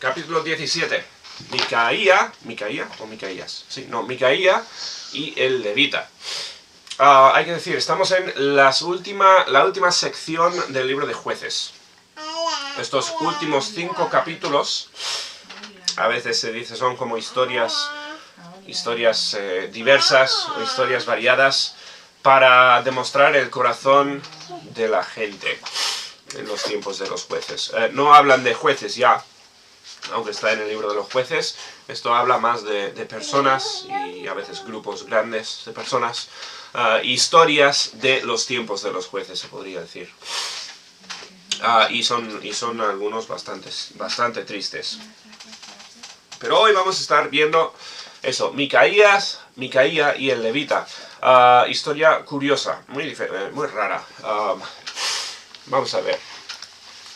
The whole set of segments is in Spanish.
capítulo 17. Micaía o Micaías. Sí, no, Micaía y el levita. Hay que decir, estamos en la última sección del libro de Jueces. Estos últimos 5 capítulos, a veces se dice son como historias diversas o historias variadas para demostrar el corazón de la gente en los tiempos de los jueces. No hablan de jueces ya, aunque está en el libro de los jueces. Esto habla más de personas y a veces grupos grandes de personas. Historias de los tiempos de los jueces, se podría decir. Y son algunos bastante tristes. Pero hoy vamos a estar viendo eso, Micaía y el levita. Historia curiosa, muy rara. Vamos a ver.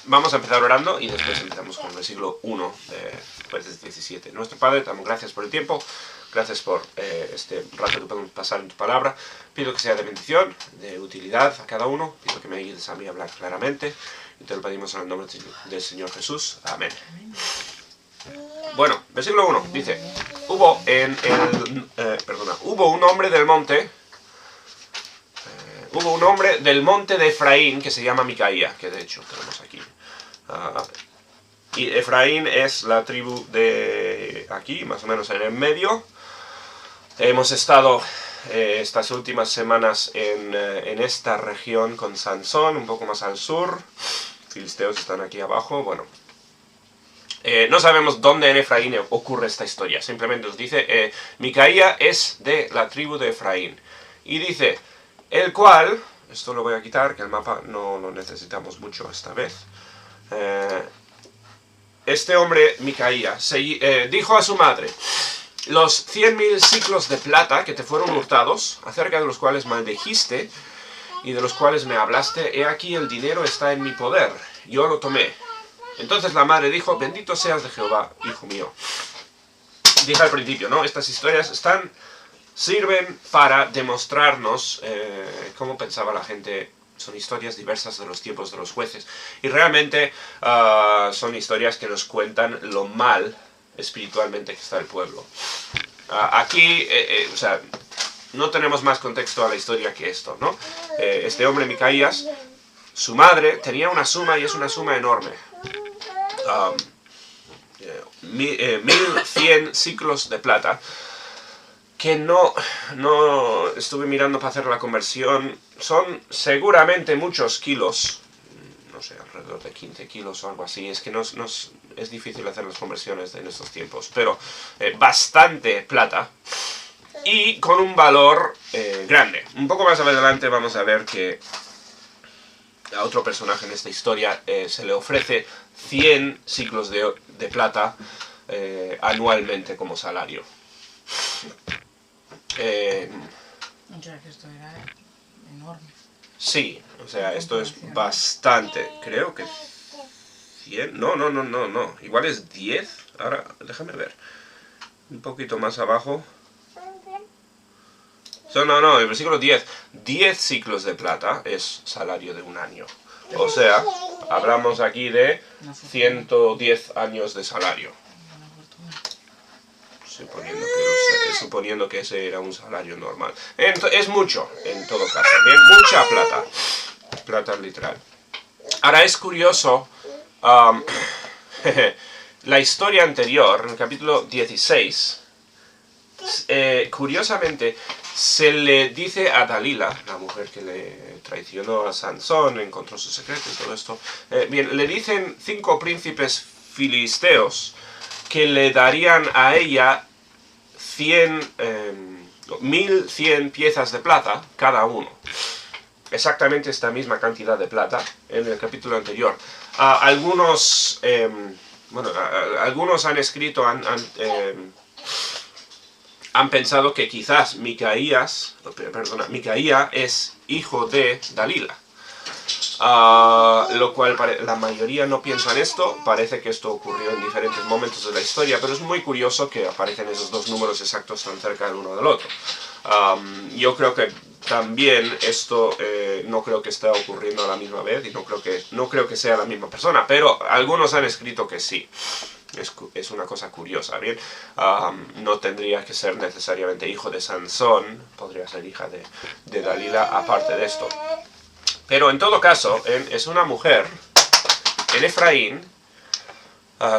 Vamos a empezar orando y después empezamos con el versículo 1 de Jueces 17. Nuestro Padre, te damos gracias por el tiempo, gracias por este rato que podemos pasar en tu palabra. Pido que sea de bendición, de utilidad a cada uno. Pido que me ayudes a mí a hablar claramente. Y te lo pedimos en el nombre del Señor Jesús. Amén. Bueno, versículo 1 dice: hubo un hombre del monte. Hubo un hombre del monte de Efraín que se llama Micaía, que de hecho tenemos aquí. Y Efraín es la tribu de aquí, más o menos en el medio. Hemos estado estas últimas semanas en esta región con Sansón, un poco más al sur. Filisteos están aquí abajo, bueno. No sabemos dónde en Efraín ocurre esta historia. Simplemente nos dice, Micaía es de la tribu de Efraín. Y dice, el cual, esto lo voy a quitar, que el mapa no lo necesitamos mucho esta vez. Este hombre, Micaía, dijo a su madre, los 100.000 siclos de plata que te fueron hurtados, acerca de los cuales maldijiste y de los cuales me hablaste, he aquí el dinero está en mi poder, yo lo tomé. Entonces la madre dijo, bendito seas de Jehová, hijo mío. Dije al principio, ¿no? Estas historias sirven para demostrarnos cómo pensaba la gente. Son historias diversas de los tiempos de los jueces. Y realmente son historias que nos cuentan lo mal espiritualmente que está el pueblo. Aquí, o sea, no tenemos más contexto a la historia que esto, ¿no? Este hombre, Micaías, su madre tenía una suma, y es una suma enorme. 1.100 ciclos de plata, que no estuve mirando para hacer la conversión. Son seguramente muchos kilos, no sé, alrededor de 15 kilos o algo así. Es que es difícil hacer las conversiones en estos tiempos, pero bastante plata y con un valor grande. Un poco más adelante vamos a ver que a otro personaje en esta historia se le ofrece 100 ciclos de plata anualmente como salario. O sea, que esto era enorme. Sí, o sea, esto es bastante. Creo que 100. No. Igual es 10. Ahora, déjame ver. Un poquito más abajo. No, el versículo 10. 10 ciclos de plata es salario de un año. O sea, hablamos aquí de 110 años de salario. Suponiendo que ese era un salario normal. Es mucho, en todo caso. Bien, mucha plata. Plata literal. Ahora es curioso, la historia anterior, en el capítulo 16, curiosamente, se le dice a Dalila, la mujer que le traicionó a Sansón, encontró su secreto y todo esto, bien, le dicen 5 príncipes filisteos que le darían a ella 1.100 piezas de plata cada uno. Exactamente esta misma cantidad de plata en el capítulo anterior. Algunos han escrito, han pensado que quizás Micaía es hijo de Dalila. Lo cual la mayoría no piensa en esto. Parece que esto ocurrió en diferentes momentos de la historia, pero es muy curioso que aparecen esos dos números exactos tan cerca el uno del otro. Yo creo que también esto no creo que esté ocurriendo a la misma vez, y no creo que sea la misma persona, pero algunos han escrito que sí. Es una cosa curiosa, ¿bien? No tendría que ser necesariamente hijo de Sansón, podría ser hija de Dalila aparte de esto. Pero en todo caso, es una mujer en Efraín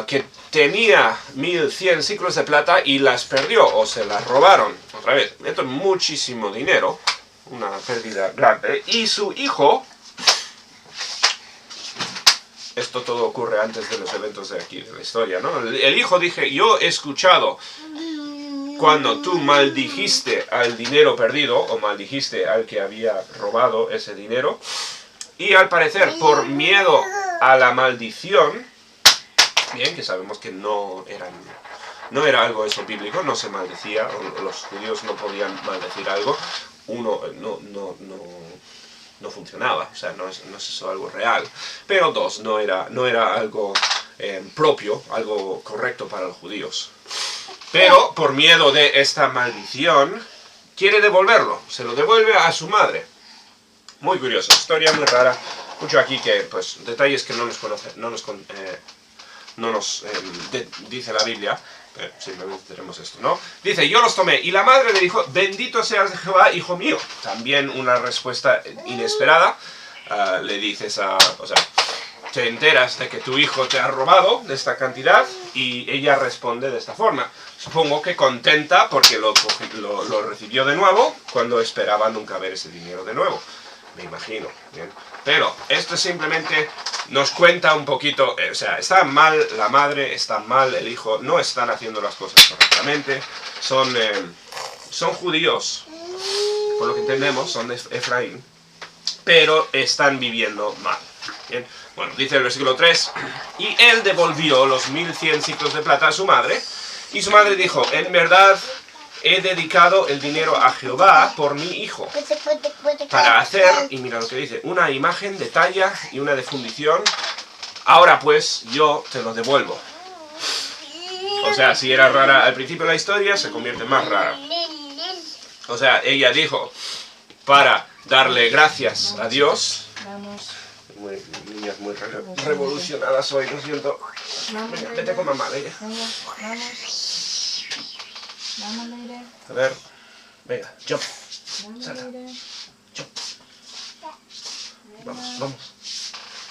que tenía 1100 ciclos de plata y las perdió o se las robaron. Otra vez, esto es muchísimo dinero, una pérdida grande. Y su hijo... Esto todo ocurre antes de los eventos de aquí, de la historia, ¿no? El hijo dije, yo he escuchado cuando tú maldijiste al dinero perdido, o maldijiste al que había robado ese dinero, y al parecer, por miedo a la maldición, bien, que sabemos que no era algo eso bíblico, no se maldecía, o los judíos no podían maldecir algo, uno no funcionaba, o sea, no es eso algo real. Pero dos, no era algo propio, algo correcto para los judíos. Pero por miedo de esta maldición, quiere devolverlo, se lo devuelve a su madre. Muy curioso, historia muy rara. Mucho aquí que, pues, detalles que no nos dice la Biblia. Simplemente tenemos esto, ¿no? Dice, yo los tomé, y la madre le dijo, bendito seas de Jehová, hijo mío. También una respuesta inesperada. Le dices o sea, te enteras de que tu hijo te ha robado de esta cantidad, y ella responde de esta forma. Supongo que contenta porque lo recibió de nuevo, cuando esperaba nunca ver ese dinero de nuevo. Me imagino, ¿bien? Pero esto simplemente nos cuenta un poquito, o sea, está mal la madre, está mal el hijo, no están haciendo las cosas correctamente, son judíos, por lo que entendemos, son de Efraín, pero están viviendo mal. ¿Bien? Bueno, dice el versículo 3, y él devolvió los 1100 ciclos de plata a su madre, y su madre dijo, en verdad he dedicado el dinero a Jehová por mi hijo, para hacer, y mira lo que dice, una imagen de talla y una de fundición. Ahora pues, yo te lo devuelvo. O sea, si era rara al principio de la historia, se convierte más rara. O sea, ella dijo, para darle gracias a Dios. Niñas muy revolucionadas hoy, lo siento. Venga, vete con mamá, Leire. A ver, venga, jump. Salta. Jump. Vamos.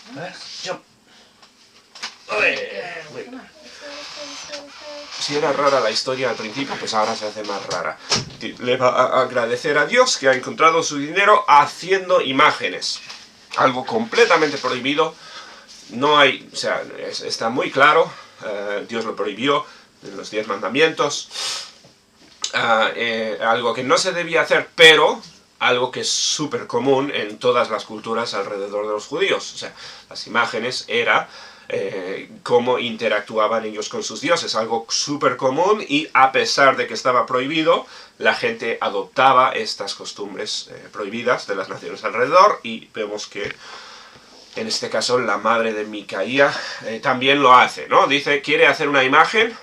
A ver, jump. Muy bien. Si era rara la historia al principio, pues ahora se hace más rara. Le va a agradecer a Dios que ha encontrado su dinero haciendo imágenes. Algo completamente prohibido. No hay, o sea, está muy claro. Dios lo prohibió en los 10 mandamientos. Algo que no se debía hacer, pero algo que es súper común en todas las culturas alrededor de los judíos. O sea, las imágenes era cómo interactuaban ellos con sus dioses, algo súper común, y a pesar de que estaba prohibido, la gente adoptaba estas costumbres prohibidas de las naciones alrededor, y vemos que en este caso la madre de Micaía también lo hace, ¿no? Dice, quiere hacer una imagen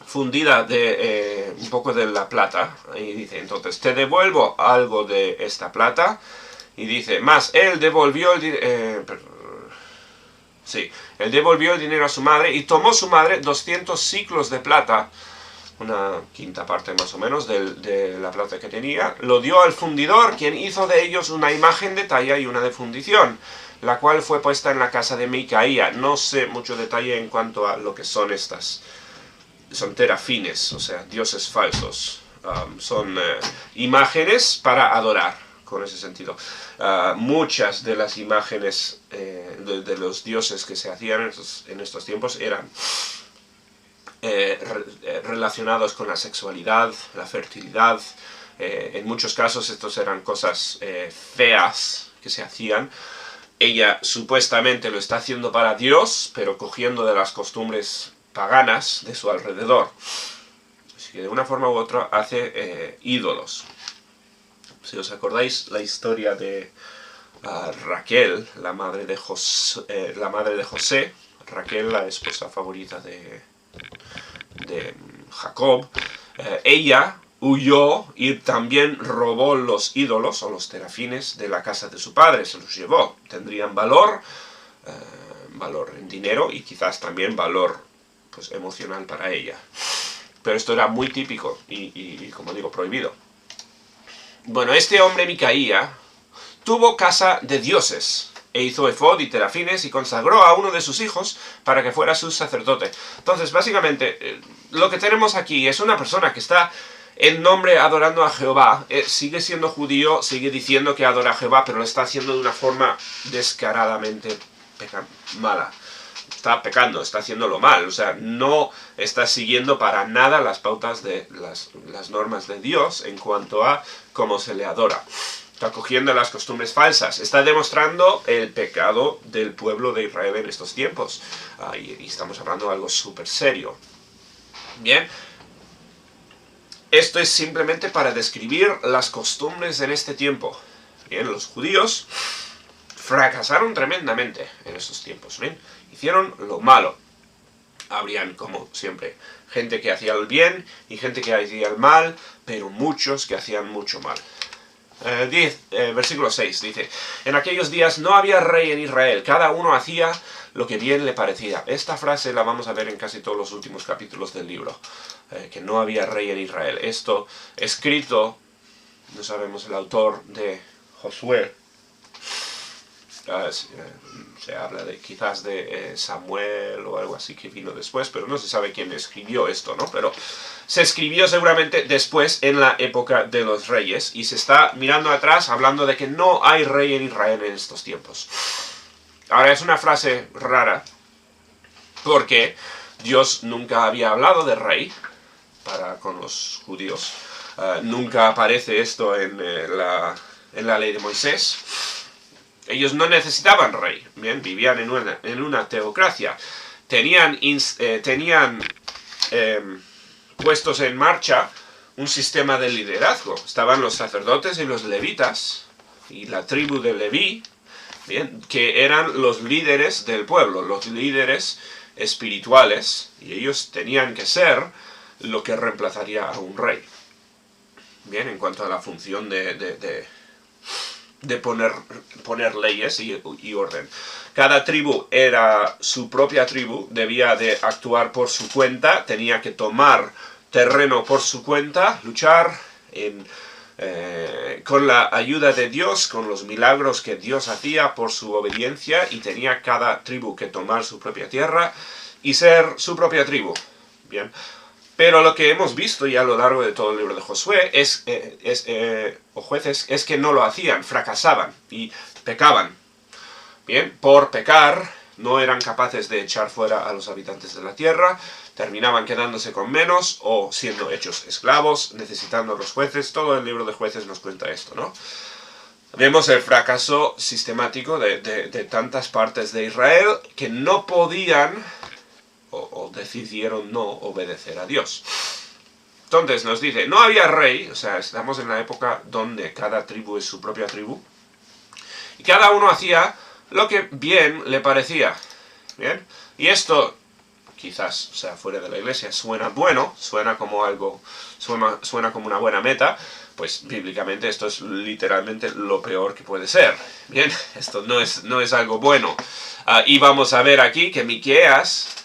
fundida de un poco de la plata, y dice, entonces te devuelvo algo de esta plata, y dice, más él devolvió él devolvió el dinero a su madre, y tomó su madre 200 ciclos de plata, una quinta parte más o menos de la plata que tenía, lo dio al fundidor, quien hizo de ellos una imagen de talla y una de fundición, la cual fue puesta en la casa de Micaía. No sé mucho detalle en cuanto a lo que son estas. Son terafines, o sea, dioses falsos. Son imágenes para adorar, con ese sentido. Muchas de las imágenes de los dioses que se hacían en estos tiempos eran relacionados con la sexualidad, la fertilidad. En muchos casos estos eran cosas feas que se hacían. Ella supuestamente lo está haciendo para Dios, pero cogiendo de las costumbres paganas de su alrededor. Así que de una forma u otra hace ídolos. Si os acordáis la historia de Raquel, la madre de José, Raquel, la esposa favorita de Jacob, ella huyó y también robó los ídolos o los terafines de la casa de su padre, se los llevó. Tendrían valor valor en dinero y quizás también valor pues, emocional para ella. Pero esto era muy típico y como digo, prohibido. Bueno, este hombre Micaía tuvo casa de dioses, e hizo efod y terafines y consagró a uno de sus hijos para que fuera su sacerdote. Entonces, básicamente, lo que tenemos aquí es una persona que está en nombre adorando a Jehová, sigue siendo judío, sigue diciendo que adora a Jehová, pero lo está haciendo de una forma descaradamente mala. Está pecando, está haciéndolo mal, o sea, no está siguiendo para nada las pautas de las normas de Dios en cuanto a cómo se le adora. Está cogiendo las costumbres falsas, está demostrando el pecado del pueblo de Israel en estos tiempos. Y estamos hablando de algo súper serio. Bien, esto es simplemente para describir las costumbres en este tiempo. Bien, los judíos fracasaron tremendamente en estos tiempos. Bien, hicieron lo malo. Habrían, como siempre, gente que hacía el bien y gente que hacía el mal, pero muchos que hacían mucho mal. Versículo 6 dice: en aquellos días no había rey en Israel, cada uno hacía lo que bien le parecía. Esta frase la vamos a ver en casi todos los últimos capítulos del libro, que no había rey en Israel. Esto escrito, no sabemos el autor de Josué, se habla quizás de Samuel o algo así que vino después, pero no se sabe quién escribió esto, ¿no? Pero se escribió seguramente después en la época de los reyes y se está mirando atrás hablando de que no hay rey en Israel en estos tiempos. Ahora, es una frase rara porque Dios nunca había hablado de rey con los judíos. Nunca aparece esto en la ley de Moisés. Ellos no necesitaban rey, bien, vivían en una teocracia. Tenían puestos en marcha un sistema de liderazgo. Estaban los sacerdotes y los levitas, y la tribu de Leví, bien, que eran los líderes del pueblo, los líderes espirituales, y ellos tenían que ser lo que reemplazaría a un rey. Bien, en cuanto a la función de poner leyes y orden. Cada tribu era su propia tribu, debía de actuar por su cuenta, tenía que tomar terreno por su cuenta, luchar con la ayuda de Dios, con los milagros que Dios hacía por su obediencia, y tenía cada tribu que tomar su propia tierra y ser su propia tribu. Bien. Pero lo que hemos visto ya a lo largo de todo el libro de Josué o Jueces es que no lo hacían, fracasaban y pecaban. Bien, por pecar no eran capaces de echar fuera a los habitantes de la tierra, terminaban quedándose con menos o siendo hechos esclavos, necesitando los jueces. Todo el libro de Jueces nos cuenta esto, ¿no? Vemos el fracaso sistemático de tantas partes de Israel que no podían o decidieron no obedecer a Dios. Entonces nos dice, no había rey, o sea, estamos en la época donde cada tribu es su propia tribu, y cada uno hacía lo que bien le parecía. ¿Bien? Y esto, quizás, o sea, fuera de la iglesia, suena bueno, suena como algo, suena como una buena meta. Pues bíblicamente esto es literalmente lo peor que puede ser. Bien, esto no es algo bueno. Y vamos a ver aquí que Micaías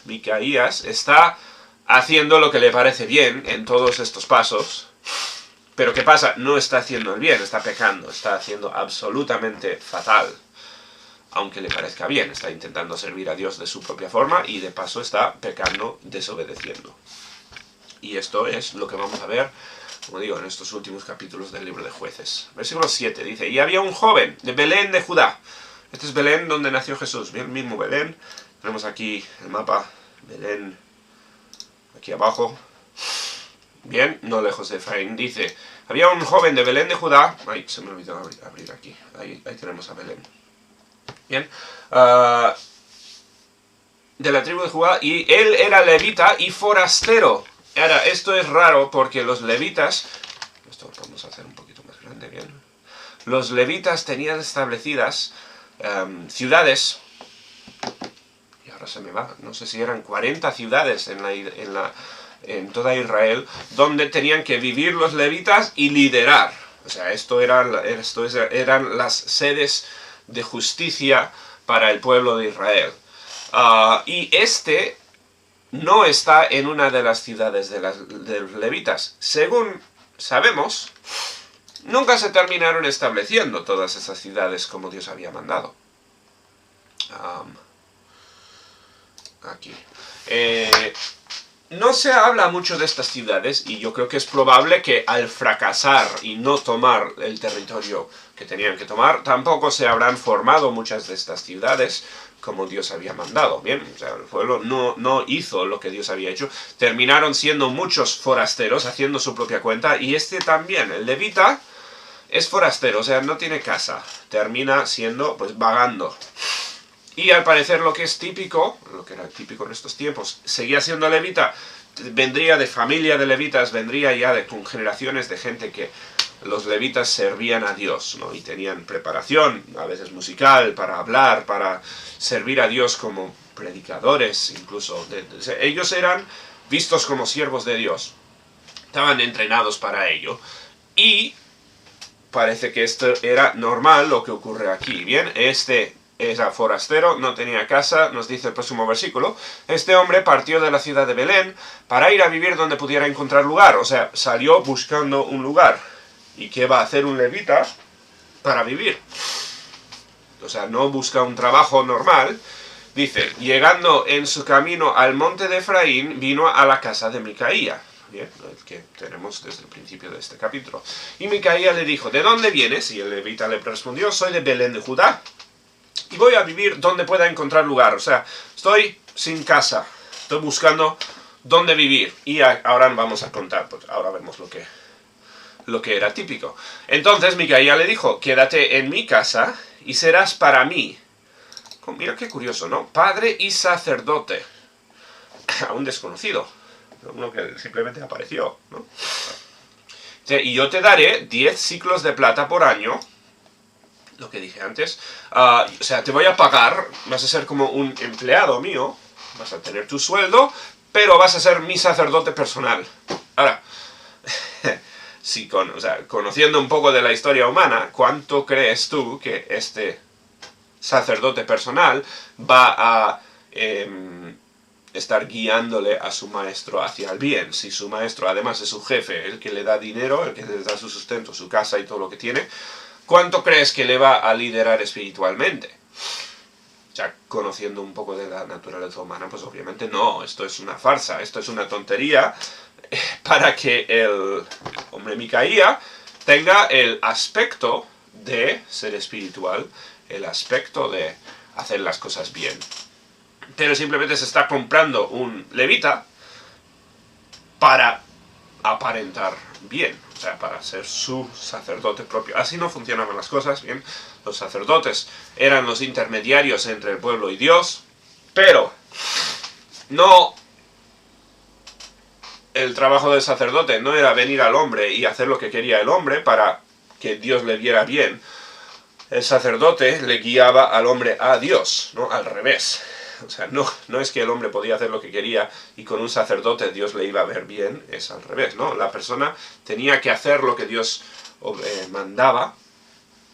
está haciendo lo que le parece bien en todos estos pasos. Pero ¿qué pasa? No está haciendo el bien, está pecando, está haciendo absolutamente fatal. Aunque le parezca bien, está intentando servir a Dios de su propia forma y de paso está pecando, desobedeciendo. Y esto es lo que vamos a ver, como digo, en estos últimos capítulos del libro de Jueces. Versículo 7 dice, y había un joven de Belén de Judá. Este es Belén donde nació Jesús, bien, mismo Belén. Tenemos aquí el mapa, Belén, aquí abajo. Bien, no lejos de Efraín. Dice, había un joven de Belén de Judá. Ay, se me olvidó abrir aquí. Ahí tenemos a Belén. Bien. De la tribu de Judá. Y él era levita y forastero. Ahora, esto es raro porque los levitas... Esto lo vamos a hacer un poquito más grande, bien. Los levitas tenían establecidas ciudades... Y ahora se me va. No sé si eran 40 ciudades en toda Israel, donde tenían que vivir los levitas y liderar. O sea, esto eran las sedes de justicia para el pueblo de Israel. Y este no está en una de las ciudades de los levitas. Según sabemos, nunca se terminaron estableciendo todas esas ciudades como Dios había mandado. Aquí. No se habla mucho de estas ciudades y yo creo que es probable que al fracasar y no tomar el territorio que tenían que tomar, tampoco se habrán formado muchas de estas ciudades como Dios había mandado. Bien, o sea, el pueblo no hizo lo que Dios había hecho. Terminaron siendo muchos forasteros haciendo su propia cuenta, y este también, el levita, es forastero, o sea, no tiene casa. Termina siendo, pues, vagando. Y al parecer lo que es típico, lo que era típico en estos tiempos, seguía siendo levita, vendría de familia de levitas, vendría ya con generaciones de gente que los levitas servían a Dios, ¿no? Y tenían preparación, a veces musical, para hablar, para servir a Dios como predicadores, incluso. Ellos eran vistos como siervos de Dios, estaban entrenados para ello, y parece que esto era normal lo que ocurre aquí. Bien, era forastero, no tenía casa, nos dice el próximo versículo. Este hombre partió de la ciudad de Belén para ir a vivir donde pudiera encontrar lugar. O sea, salió buscando un lugar. ¿Y qué va a hacer un levita para vivir? O sea, no busca un trabajo normal. Dice, llegando en su camino al monte de Efraín, vino a la casa de Micaía. Bien, el que tenemos desde el principio de este capítulo. Y Micaía le dijo, ¿de dónde vienes? Y el levita le respondió, soy de Belén de Judá, y voy a vivir donde pueda encontrar lugar. O sea, estoy sin casa, estoy buscando dónde vivir. Y ahora vamos a contar, pues ahora vemos lo que era típico. Entonces Micaía le dijo, quédate en mi casa y serás para mí, mira qué curioso, ¿no? Padre y sacerdote a un desconocido, uno que simplemente apareció, ¿no? Y yo te daré 10 ciclos de plata por año, lo que dije antes. O sea, te voy a pagar, vas a ser como un empleado mío, vas a tener tu sueldo, pero vas a ser mi sacerdote personal. Ahora, sí, conociendo un poco de la historia humana, ¿cuánto crees tú que este sacerdote personal va a estar guiándole a su maestro hacia el bien? Si su maestro, además de su jefe, el que le da dinero, el que le da su sustento, su casa y todo lo que tiene, ¿cuánto crees que le va a liderar espiritualmente? Ya conociendo un poco de la naturaleza humana, pues obviamente no, esto es una farsa, esto es una tontería, para que el hombre Micaía tenga el aspecto de ser espiritual, el aspecto de hacer las cosas bien. Pero simplemente se está comprando un levita para aparentar bien, o sea, para ser su sacerdote propio. Así no funcionaban las cosas, bien. Los sacerdotes eran los intermediarios entre el pueblo y Dios, pero no, el trabajo del sacerdote no era venir al hombre y hacer lo que quería el hombre para que Dios le viera bien. El sacerdote le guiaba al hombre a Dios, no al revés. O sea, no es que el hombre podía hacer lo que quería y con un sacerdote Dios le iba a ver bien, es al revés, ¿no? La persona tenía que hacer lo que Dios mandaba,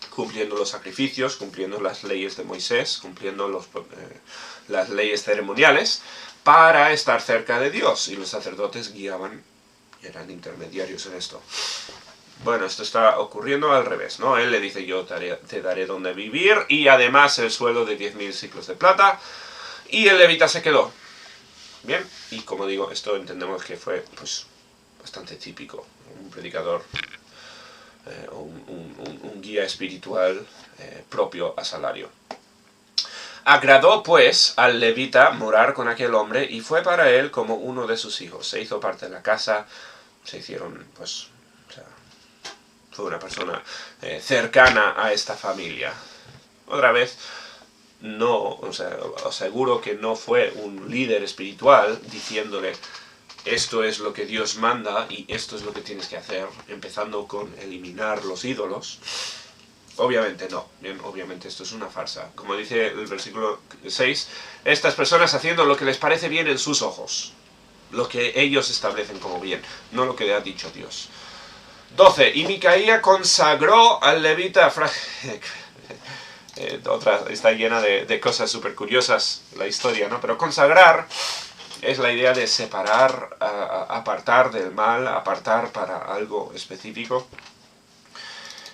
cumpliendo los sacrificios, cumpliendo las leyes de Moisés, cumpliendo las leyes ceremoniales, para estar cerca de Dios. Y los sacerdotes guiaban, eran intermediarios en esto. Bueno, esto está ocurriendo al revés, ¿no? Él le dice, yo te daré donde vivir y además el sueldo de 10.000 ciclos de plata. Y el levita se quedó. Bien, y como digo, esto entendemos que fue pues bastante típico. Un predicador, un guía espiritual propio a salario. Agradó pues al levita morar con aquel hombre y fue para él como uno de sus hijos. Se hizo parte de la casa, se hicieron, pues, o sea, fue una persona cercana a esta familia. Otra vez, no, o sea, os aseguro que no fue un líder espiritual diciéndole esto es lo que Dios manda y esto es lo que tienes que hacer, empezando con eliminar los ídolos. Obviamente no, bien, obviamente esto es una farsa. Como dice el versículo 6, estas personas haciendo lo que les parece bien en sus ojos, lo que ellos establecen como bien, no lo que le ha dicho Dios. 12. Y Micaía consagró al levita Está llena de cosas súper curiosas la historia, ¿no? Pero consagrar es la idea de separar, apartar del mal, apartar para algo específico.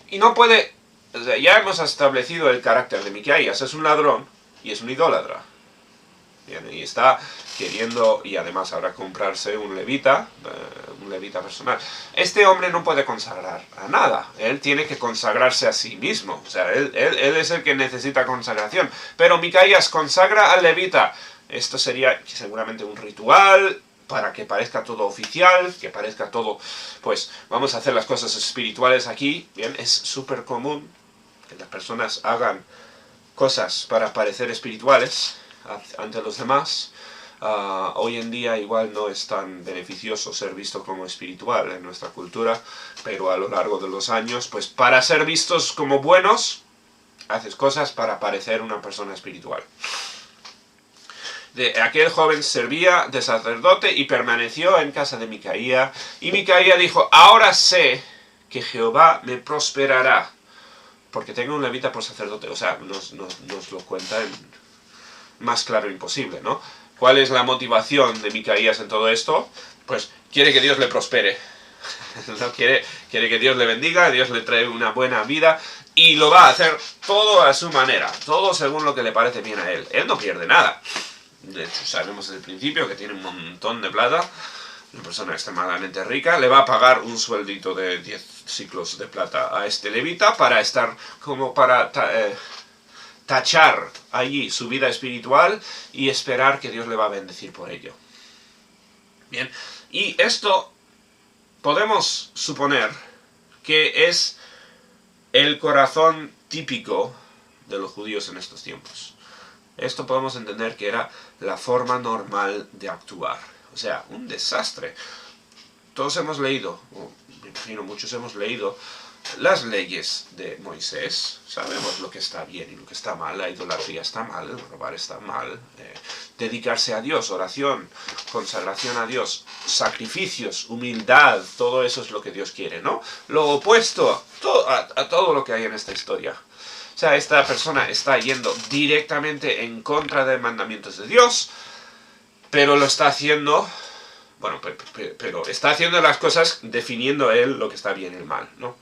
Y no puede... O sea, ya hemos establecido el carácter de Micaías. Es un ladrón y es un idólatra. Bien, y está queriendo, y además ahora comprarse un levita personal. Este hombre no puede consagrar a nada. Él tiene que consagrarse a sí mismo. O sea, él es el que necesita consagración. Pero Micaías consagra al levita. Esto sería seguramente un ritual para que parezca todo oficial, que parezca todo, pues vamos a hacer las cosas espirituales aquí. Bien, es súper común que las personas hagan cosas para parecer espirituales ante los demás. Hoy en día igual no es tan beneficioso ser visto como espiritual en nuestra cultura, pero a lo largo de los años, pues para ser vistos como buenos, haces cosas para parecer una persona espiritual. Aquel joven servía de sacerdote y permaneció en casa de Micaía, y Micaía dijo: ahora sé que Jehová me prosperará, porque tengo un levita por sacerdote. O sea, nos lo cuenta en más claro imposible, ¿no? ¿Cuál es la motivación de Micaías en todo esto? Pues quiere que Dios le prospere. ¿No? Quiere que Dios le bendiga, Dios le trae una buena vida, y lo va a hacer todo a su manera, todo según lo que le parece bien a él. Él no pierde nada. De hecho, sabemos desde el principio que tiene un montón de plata, una persona extremadamente rica. Le va a pagar un sueldito de 10 ciclos de plata a este levita para estar como para tachar allí su vida espiritual y esperar que Dios le va a bendecir por ello. Bien, y esto podemos suponer que es el corazón típico de los judíos en estos tiempos. Esto podemos entender que era la forma normal de actuar. O sea, un desastre. Todos hemos leído, o me imagino muchos hemos leído, las leyes de Moisés. Sabemos lo que está bien y lo que está mal. La idolatría está mal, el robar está mal. Dedicarse a Dios, oración, consagración a Dios, sacrificios, humildad, todo eso es lo que Dios quiere, ¿no? Lo opuesto a todo lo que hay en esta historia. O sea, esta persona está yendo directamente en contra de mandamientos de Dios, pero lo está haciendo, bueno, pero está haciendo las cosas definiendo él lo que está bien y el mal, ¿no?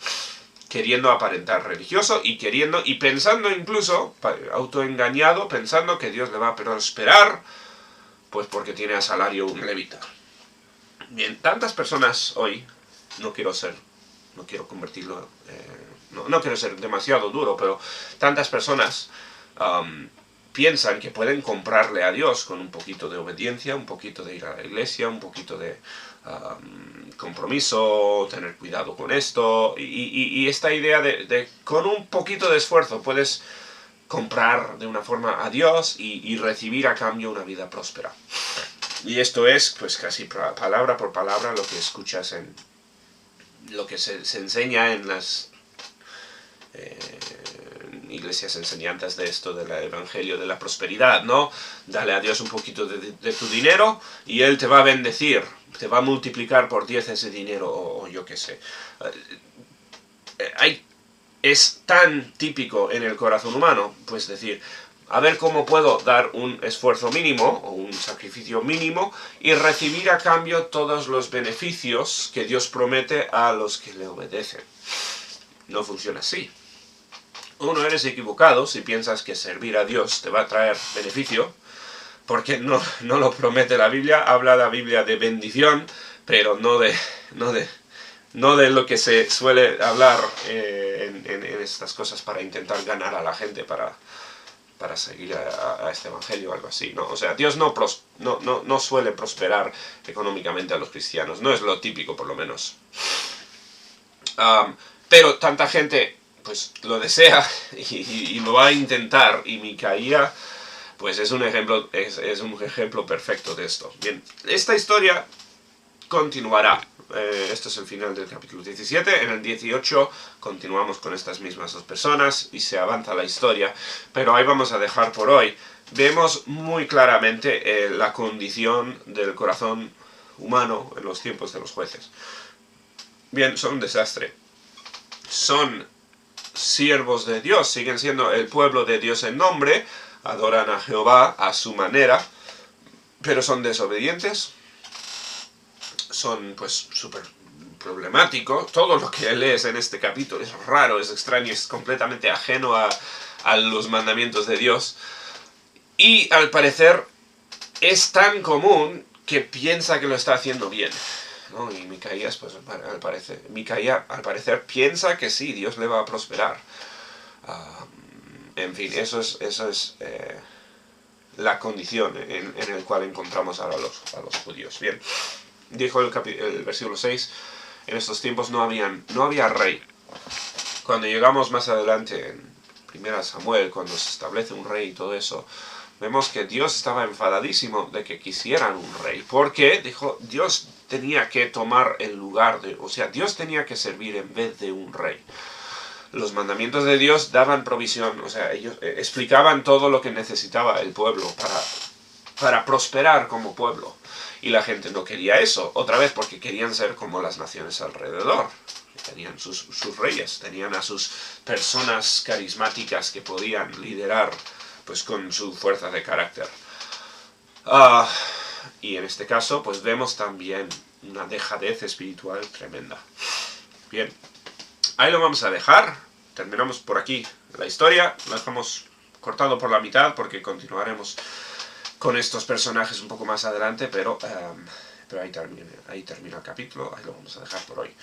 Queriendo aparentar religioso y pensando incluso, autoengañado, pensando que Dios le va a prosperar, pues porque tiene a salario un levita. Bien, tantas personas hoy, no quiero convertirlo... No quiero ser demasiado duro, pero tantas personas piensan que pueden comprarle a Dios con un poquito de obediencia, un poquito de ir a la iglesia, un poquito de compromiso, tener cuidado con esto, y esta idea de con un poquito de esfuerzo puedes comprar de una forma a Dios y recibir a cambio una vida próspera. Y esto es pues casi palabra por palabra lo que escuchas en lo que se enseña en las iglesias enseñantes de esto del evangelio de la prosperidad, ¿no? Dale a Dios un poquito de tu dinero y Él te va a bendecir, te va a multiplicar por 10 ese dinero, o yo qué sé. Es tan típico en el corazón humano, pues decir, a ver cómo puedo dar un esfuerzo mínimo o un sacrificio mínimo y recibir a cambio todos los beneficios que Dios promete a los que le obedecen. No funciona así. Uno, eres equivocado si piensas que servir a Dios te va a traer beneficio, porque no lo promete la Biblia. Habla la Biblia de bendición, pero no de lo que se suele hablar en estas cosas para intentar ganar a la gente para seguir a este evangelio o algo así, ¿no? O sea, Dios no suele prosperar económicamente a los cristianos, no es lo típico por lo menos. Pero tanta gente pues lo desea y lo va a intentar, y Micaía pues es un ejemplo perfecto de esto. Bien, esta historia continuará. Esto es el final del capítulo 17. En el 18 continuamos con estas mismas dos personas y se avanza la historia, pero ahí vamos a dejar por hoy. Vemos muy claramente la condición del corazón humano en los tiempos de los jueces. Bien, son un desastre. Son siervos de Dios, siguen siendo el pueblo de Dios en nombre, adoran a Jehová a su manera, pero son desobedientes, son pues súper problemáticos. Todo lo que lees en este capítulo es raro, es extraño, es completamente ajeno a los mandamientos de Dios. Y al parecer es tan común que piensa que lo está haciendo bien, ¿no? Y Micaías, pues al parecer piensa que sí, Dios le va a prosperar. En fin, eso es la condición en la cual encontramos ahora a los judíos. Bien, dijo el versículo 6, en estos tiempos no había rey. Cuando llegamos más adelante en 1 Samuel, cuando se establece un rey y todo eso, vemos que Dios estaba enfadadísimo de que quisieran un rey, porque dijo, Dios tenía que tomar el lugar Dios tenía que servir en vez de un rey. Los mandamientos de Dios daban provisión, ellos explicaban todo lo que necesitaba el pueblo para prosperar como pueblo. Y la gente no quería eso, otra vez porque querían ser como las naciones alrededor. Tenían sus reyes, tenían a sus personas carismáticas que podían liderar pues con su fuerza de carácter. Y en este caso pues vemos también una dejadez espiritual tremenda. Bien, ahí lo vamos a dejar. Terminamos por aquí la historia. Lo dejamos cortado por la mitad porque continuaremos con estos personajes un poco más adelante, pero ahí termina el capítulo. Ahí lo vamos a dejar por hoy.